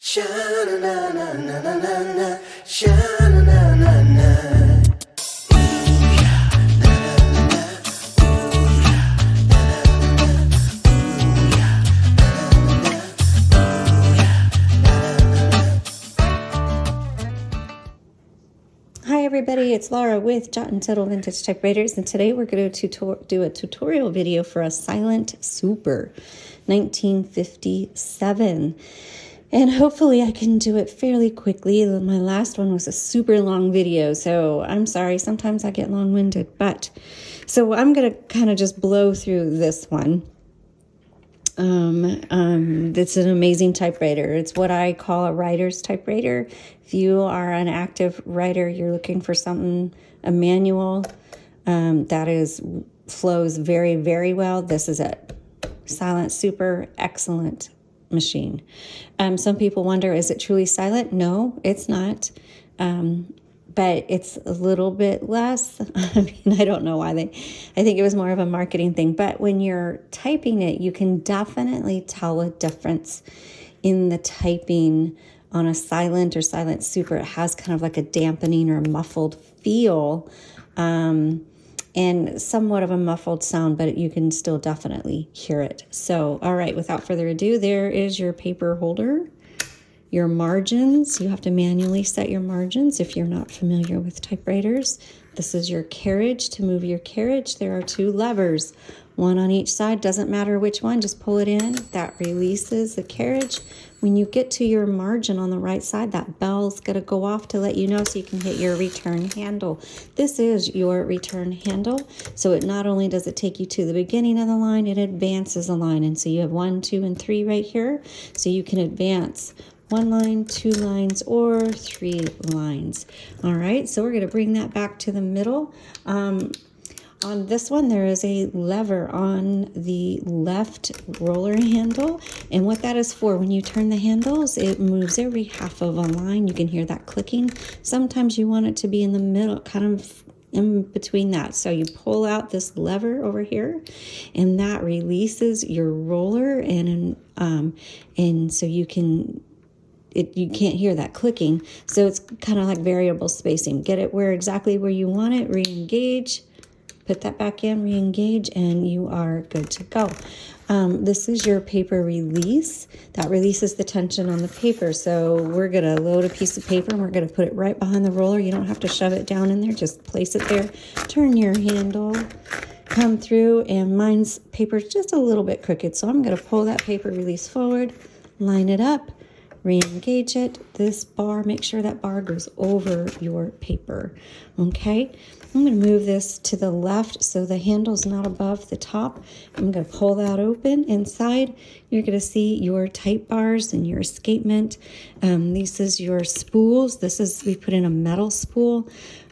Sha-na-na-na-na-na-na-na, sha-na-na-na-na. Hi everybody, it's Laura with Jot and Tittle Vintage Typewriters, and today we're going to do a tutorial video for a Silent Super 1957. And hopefully I can do it fairly quickly. My last one was a super long video, so I'm sorry, sometimes I get long-winded. But so I'm going to kind of just blow through this one. It's an amazing typewriter. It's what I call a writer's typewriter. If you are an active writer, you're looking for something, a manual that flows very, very well. This is it. Silent Super, excellent machine. Some people wonder, is it truly silent? No, it's not. But it's a little bit less. I mean, I don't know why I think it was more of a marketing thing. But when you're typing it, you can definitely tell a difference in the typing on a Silent or Silent Super. It has kind of like a dampening or muffled feel, and somewhat of a muffled sound, but you can still definitely hear it. So, all right, without further ado, there is your paper holder. Your margins, you have to manually set your margins if you're not familiar with typewriters. This is your carriage. To move your carriage, there are two levers, one on each side. Doesn't matter which one, just pull it in. That releases the carriage. When you get to your margin on the right side, that bell's going to go off to let you know so you can hit your return handle. This is your return handle. So it not only does it take you to the beginning of the line, it advances the line. And so you have 1, 2, and 3 right here. So you can advance 1 line, 2 lines, or 3 lines. All right, so we're going to bring that back to the middle. On this one, there is a lever on the left roller handle. And what that is for, when you turn the handles, it moves every half of a line. You can hear that clicking. Sometimes you want it to be in the middle, kind of in between that. So you pull out this lever over here, and that releases your roller, and so you can... you can't hear that clicking, so it's kind of like variable spacing. Get it exactly where you want it, re-engage, put that back in, re-engage, and you are good to go. This is your paper release. That releases the tension on the paper. So we're going to load a piece of paper, and we're going to put it right behind the roller. You don't have to shove it down in there, just place it there. Turn your handle, come through, and mine's paper is just a little bit crooked, so I'm going to pull that paper release forward, line it up, re-engage it. This bar, make sure that bar goes over your paper. Okay, I'm going to move this to the left so the handle's not above the top. I'm going to pull that open. Inside, you're going to see your type bars and your escapement. This is your spools. We put in a metal spool.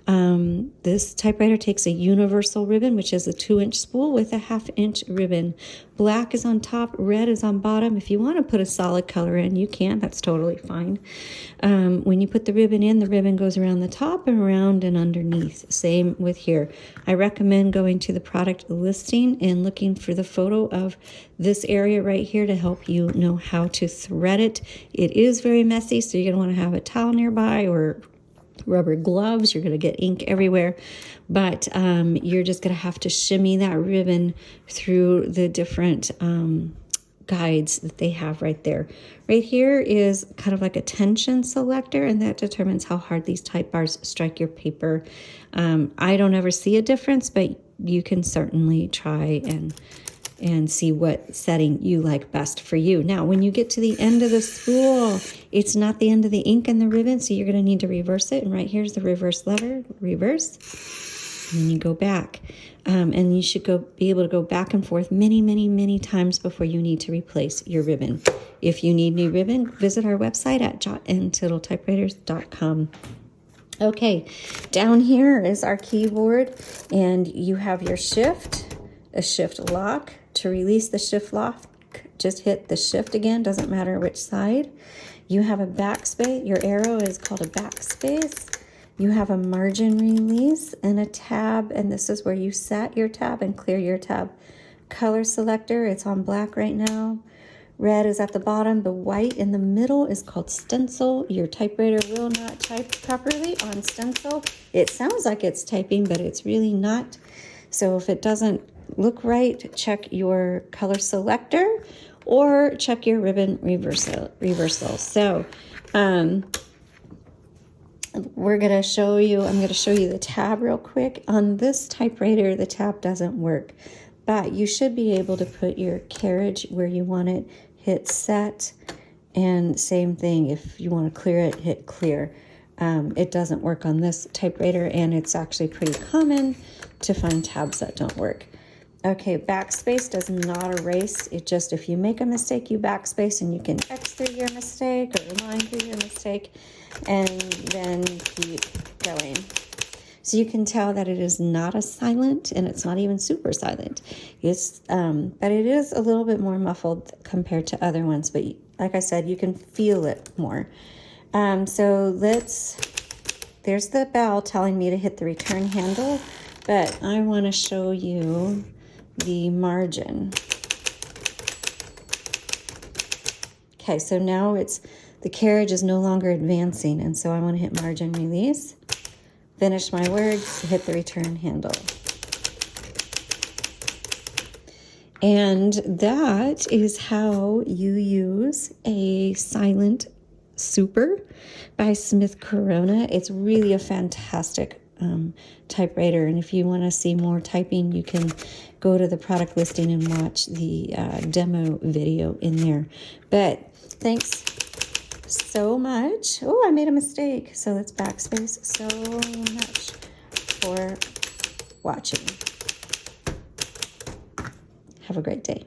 This typewriter takes a universal ribbon, which is a 2-inch spool with a 1/2-inch ribbon. Black is on top, red is on bottom. If you want to put a solid color in, you can. That's totally fine. When you put the ribbon in, the ribbon goes around the top and around and underneath. Same with here. I recommend going to the product listing and looking for the photo of this area right here to help you know how to thread it. It is very messy, so you're going to want to have a towel nearby or rubber gloves. You're going to get ink everywhere, but you're just going to have to shimmy that ribbon through the different guides that they have right there. Right here is kind of like a tension selector, and that determines how hard these type bars strike your paper. I don't ever see a difference, but you can certainly try and see what setting you like best for you. Now, when you get to the end of the spool, it's not the end of the ink and the ribbon, so you're going to need to reverse it. And right here's the reverse lever, reverse, and then you go back. And you should be able to go back and forth many, many, many times before you need to replace your ribbon. If you need new ribbon, visit our website at jotandtittletypewriters.com. Okay, down here is our keyboard, and you have your shift, a shift lock. To release the shift lock, just hit the shift again, doesn't matter which side. You have a backspace, your arrow is called a backspace. You have a margin release and a tab, and this is where you set your tab and clear your tab. Color selector, it's on black right now. Red is at the bottom. The white in the middle is called stencil. Your typewriter will not type properly on stencil. It sounds like it's typing, but it's really not. So if it doesn't look right, check your color selector or check your ribbon reversal. So we're going to show you, I'm going to show you the tab real quick. On this typewriter, the tab doesn't work, but you should be able to put your carriage where you want it, hit set, and same thing, if you want to clear it, hit clear. It doesn't work on this typewriter, and it's actually pretty common to find tabs that don't work. Okay, backspace does not erase. It just, if you make a mistake, you backspace, and you can X through your mistake or line through your mistake, and then keep going. So you can tell that it is not a silent, and it's not even super silent. It's, but it is a little bit more muffled compared to other ones. But like I said, you can feel it more. So there's the bell telling me to hit the return handle, but I want to show you the margin. Okay, so now the carriage is no longer advancing, and so I want to hit margin release, finish my words, hit the return handle. And that is how you use a silent super by Smith Corona. It's really a fantastic typewriter, and if you want to see more typing, you can go to the product listing and watch the demo video in there. But thanks so much. Oh, I made a mistake, so let's backspace. So much for watching. Have a great day.